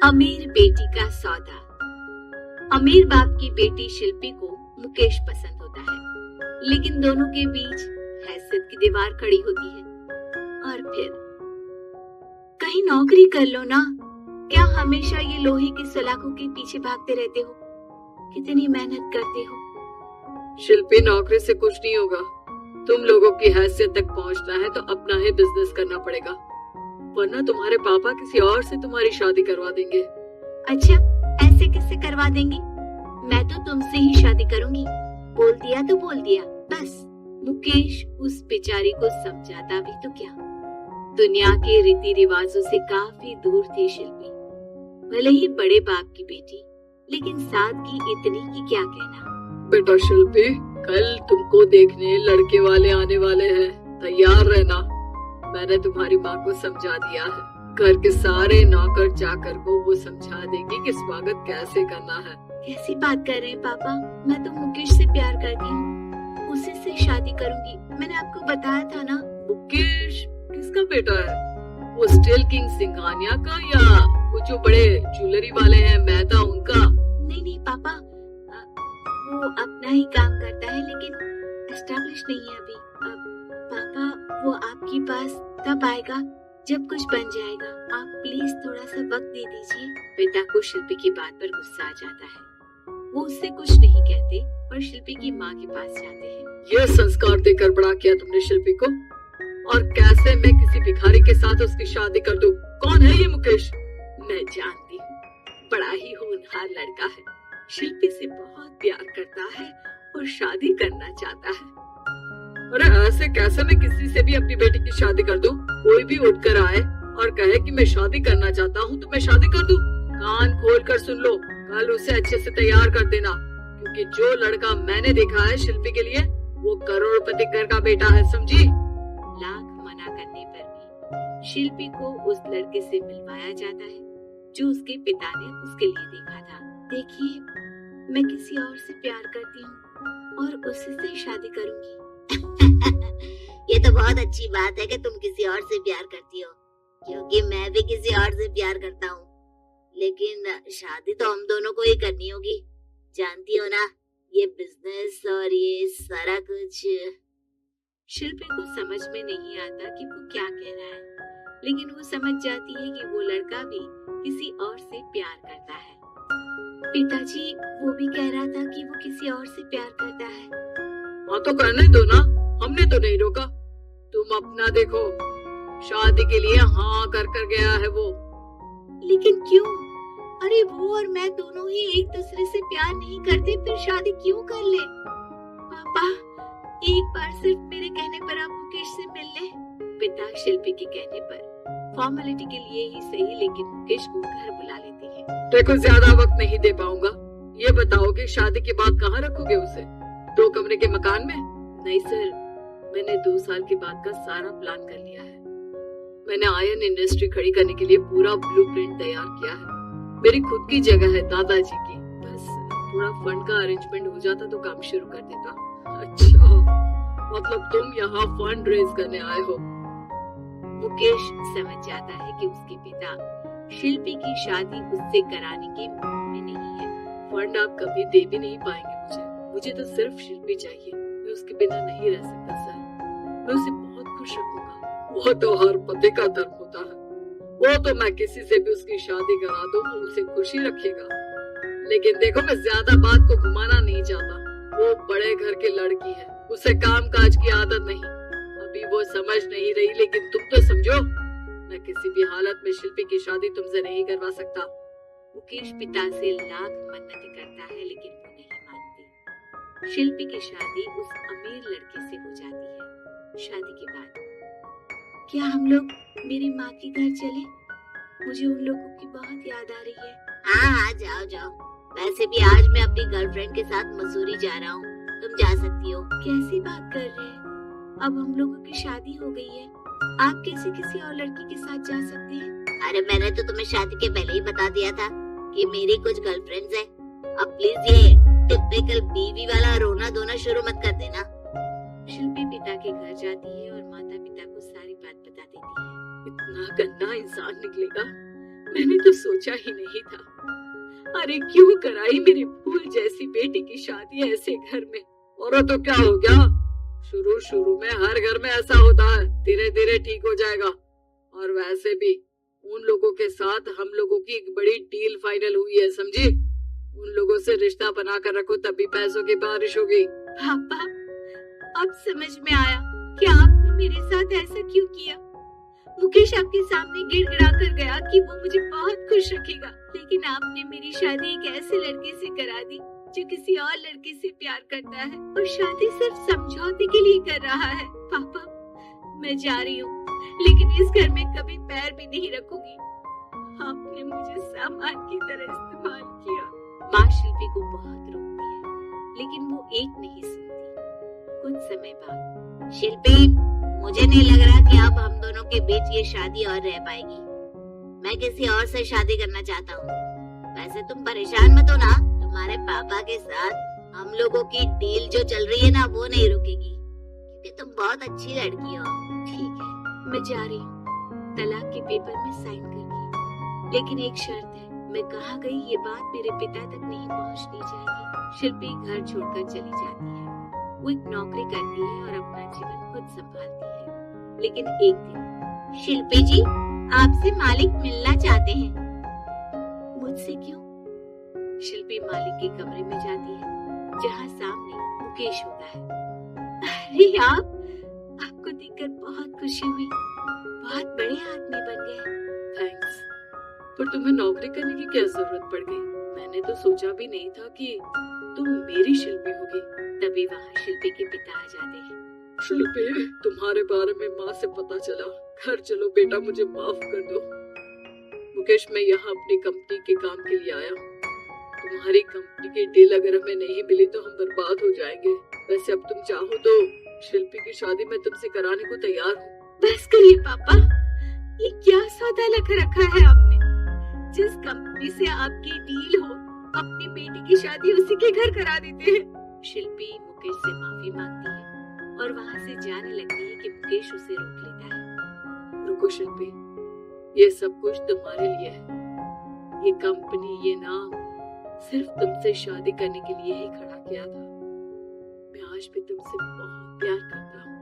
अमीर बेटी का सौदा। अमीर बाप की बेटी शिल्पी को मुकेश पसंद होता है, लेकिन दोनों के बीच हैसियत की दीवार खड़ी होती है। और फिर कहीं नौकरी कर लो ना, क्या हमेशा ये लोहे की सलाखों के पीछे भागते रहते हो? कितनी मेहनत करते हो। शिल्पी, नौकरी से कुछ नहीं होगा। तुम लोगों की हैसियत तक पहुंचना है तो अपना ही बिजनेस करना पड़ेगा, वरना तुम्हारे पापा किसी और से तुम्हारी शादी करवा देंगे। अच्छा, ऐसे किससे करवा देंगे? मैं तो तुमसे ही शादी करूंगी। बोल दिया तो बोल दिया, बस। मुकेश उस बेचारी को समझाता भी तो क्या। दुनिया के रीति रिवाजों से काफी दूर थी शिल्पी। भले ही बड़े बाप की बेटी, लेकिन सादगी इतनी कि क्या कहना। बेटा शिल्पी, कल तुमको देखने लड़के वाले आने वाले हैं, तैयार रहना। मैंने तुम्हारी माँ को समझा दिया है। घर के सारे नौकर चाकर को वो समझा देंगे कि स्वागत कैसे करना है। कैसी बात कर रहे हैं पापा? मैं तो मुकेश से प्यार करती हूँ, उसी से शादी करूंगी। मैंने आपको बताया था ना। मुकेश किसका बेटा है? वो स्टील किंग सिंघानिया का या वो जो बड़े ज्वेलरी वाले हैं मेहता, उनका? नहीं पापा, वो अपना ही काम करता है, लेकिन एस्टैब्लिश नहीं है अभी। पापा, वो आपके पास तब आएगा जब कुछ बन जाएगा। आप प्लीज थोड़ा सा वक्त दे दीजिए। पिता को शिल्पी की बात पर गुस्सा आ जाता है। वो उससे कुछ नहीं कहते और शिल्पी की माँ के पास जाते हैं। ये संस्कार देकर बड़ा किया तुमने शिल्पी को, और कैसे मैं किसी भिखारी के साथ उसकी शादी कर दूं? कौन है ये मुकेश? मैं जानती हूँ, बड़ा ही होनहार लड़का है। शिल्पी से बहुत प्यार करता है और शादी करना चाहता है। अरे ऐसे कैसे मैं किसी से भी अपनी बेटी की शादी कर दूं? कोई भी उठकर आए और कहे कि मैं शादी करना चाहता हूँ तो मैं शादी कर दूं? कान खोल कर सुन लो, कल उसे अच्छे से तैयार कर देना, क्योंकि जो लड़का मैंने देखा है शिल्पी के लिए, वो करोड़पति घर का बेटा है, समझी? लाख मना करने पर भी शिल्पी को उस लड़के से मिलवाया जाता है जो उसके पिता ने उसके लिए देखा था। देखिए, मैं किसी और से प्यार करती हूँ और उसी से शादी करूंगी। ये तो बहुत अच्छी बात है कि तुम किसी और से प्यार करती हो, क्योंकि मैं भी किसी और से प्यार करता हूँ। लेकिन शादी तो हम दोनों को ही करनी होगी, जानती हो ना, ये बिजनेस और ये सारा कुछ। शिल्पी को समझ में नहीं आता कि वो क्या कह रहा है, लेकिन वो समझ जाती है कि वो लड़का भी किसी और से प्यार करता है। पिताजी, वो भी कह रहा था कि वो किसी और से प्यार करता है। हाँ तो करने दो ना, हमने तो नहीं रोका। तुम अपना देखो, शादी के लिए हाँ कर गया है वो। लेकिन क्यों? अरे वो और मैं दोनों ही एक दूसरे से प्यार नहीं करते, फिर शादी क्यों कर ले? पापा, एक बार सिर्फ मेरे कहने पर आप मुकेश से मिल ले। पिता शिल्पी के कहने पर फॉर्मेलिटी के लिए ही सही, लेकिन मुकेश को घर बुला लेते हैं। देखो, ज्यादा वक्त नहीं दे पाऊंगा। ये बताओ कि शादी के बाद कहाँ रखोगे उसे? 2 कमरे के मकान में? नहीं सर, मैंने 2 साल के बाद का सारा प्लान कर लिया है। मैंने आयरन इंडस्ट्री खड़ी करने के लिए पूरा ब्लूप्रिंट तैयार किया है। मेरी खुद की जगह है दादाजी की, बस थोड़ा फंड का अरेंजमेंट हो जाता तो काम शुरू कर देता। अच्छा, मतलब तुम यहाँ फंड रेज करने आए हो? मुकेश समझ जाता है कि उसके पिता शिल्पी की शादी उससे कराने के मूड में नहीं है। फंड आप कभी दे भी नहीं पाएंगे मुझे तो सिर्फ शिल्पी चाहिए। मैं उसके बिना नहीं रह सकता सर। मैं उसे बहुत खुश रखूंगा। वो तो हर पति का धर्म होता है। वो तो मैं किसी से भी उसकी शादी करा दूं, वो उसे खुशी रखेगा। लेकिन देखो, मैं ज्यादा बात को घुमाना नहीं चाहता। वो बड़े घर की लड़की है, उसे काम काज की आदत नहीं। अभी वो समझ नहीं रही, लेकिन तुम तो समझो, मैं किसी भी हालत में शिल्पी की शादी तुमसे नहीं करवा सकता। मुकेश पिता से लाख मन्नतें करता है, लेकिन वो नहीं मानती। शिल्पी की शादी उस अमीर लड़के से हो जाती है। शादी के बाद क्या हम लोग मेरी माँ के घर चले? मुझे उन लोगों की बहुत याद आ रही है। हाँ, जाओ जाओ। वैसे भी आज मैं अपनी गर्लफ्रेंड के साथ मसूरी जा रहा हूँ, तुम जा सकती हो। कैसी बात कर रहे हैं? अब हम लोगों की शादी हो गई है, आप कैसे किसी और लड़की के साथ जा सकते हैं? अरे मैंने तो तुम्हें शादी के पहले ही बता दिया था कि मेरी कुछ गर्लफ्रेंड्स हैं। अब प्लीज ये टिपिकल बीवी वाला रोना धोना शुरू मत कर देना। शिल्पी पिता के घर जाती है और माता पिता को सारी बात बता देती है। इतना गंदा इंसान निकलेगा, मैंने तो सोचा ही नहीं था। अरे क्यों कराई मेरी फूल जैसी बेटी की शादी ऐसे घर में। और तो क्या हो गया, शुरू शुरू में हर घर में ऐसा होता है, धीरे धीरे ठीक हो जाएगा। और वैसे भी उन लोगों के साथ हम लोगों की एक बड़ी डील फाइनल हुई है, समझी। उन लोगों से रिश्ता बना कर रखो, तभी पैसों की बारिश होगी। पापा, अब समझ में आया कि आपने मेरे साथ ऐसा क्यों किया। मुकेश आपके सामने गिड़गिड़ा कर गया कि वो मुझे बहुत खुश रखेगा, लेकिन आपने मेरी शादी एक ऐसे लड़के से करा दी जो किसी और लड़के से प्यार करता है और शादी सिर्फ समझौते के लिए कर रहा है। पापा, मैं जा रही हूँ, लेकिन इस घर में कभी पैर भी नहीं रखूंगी। आपने मुझे सामान की तरह इस्तेमाल किया। माँ शिल्पी को बहुत रोकती है, लेकिन वो एक नहीं सुनती। कुछ समय बाद, शिल्पी, मुझे नहीं लग रहा कि अब हम दोनों के बीच ये शादी और रह पाएगी। मैं किसी और से शादी करना चाहता हूँ। वैसे तुम परेशान मत हो ना, तुम्हारे पापा के साथ हम लोगों की डील जो चल रही है ना, वो नहीं रुकेगी, क्योंकि तुम बहुत अच्छी लड़की हो। ठीक है, मैं जा रही हूँ, तलाक के पेपर में साइन करके। लेकिन एक शर्त है, मैं कहाँ गई ये बात मेरे पिता तक नहीं पहुँचनी चाहिए। शिल्पी घर छोड़कर चली जाती है। वो एक नौकरी करती है और अपना जीवन खुद संभालती है। लेकिन एक दिन, शिल्पी जी, आपसे मालिक मिलना चाहते हैं। मुझसे क्यों? शिल्पी मालिक के कमरे में जाती है, जहाँ सामने मुकेश होता है। अरे आपको देखकर बहुत खुशी हुई, बहुत बड़े आदमी बन गए। थैंक्स, पर तुम्हें नौकरी करने की क्या जरूरत पड़ गई? मैंने तो सोचा भी नहीं था कि तुम मेरी शिल्पी होगी। तभी वहाँ शिल्पी के पिता आ जाते हैं। शिल्पी, तुम्हारे बारे में माँ से पता चला। घर चलो बेटा, मुझे माफ कर दो। मुकेश, मैं यहाँ अपनी कंपनी के काम के लिए आया हूँ। तुम्हारी कंपनी की डील अगर हमें नहीं मिली तो हम बर्बाद हो जाएंगे। वैसे अब तुम चाहो तो शिल्पी की शादी मैं तुमसे कराने को तैयार हूँ। बस करिए पापा, ये क्या सौदा लग रखा है आपने। जिस कंपनी से आपकी डील हो, अपनी बेटी की शादी उसी के घर करा देते हैं। शिल्पी मुकेश से माफी मांगती है और वहाँ से जाने लगती है कि मुकेश उसे रोक लेता है। रुको शिल्पी, ये सब कुछ तुम्हारे लिए है। ये कंपनी, ये नाम सिर्फ तुमसे शादी करने के लिए ही खड़ा किया था। मैं आज भी तुमसे बहुत प्यार करता हूँ।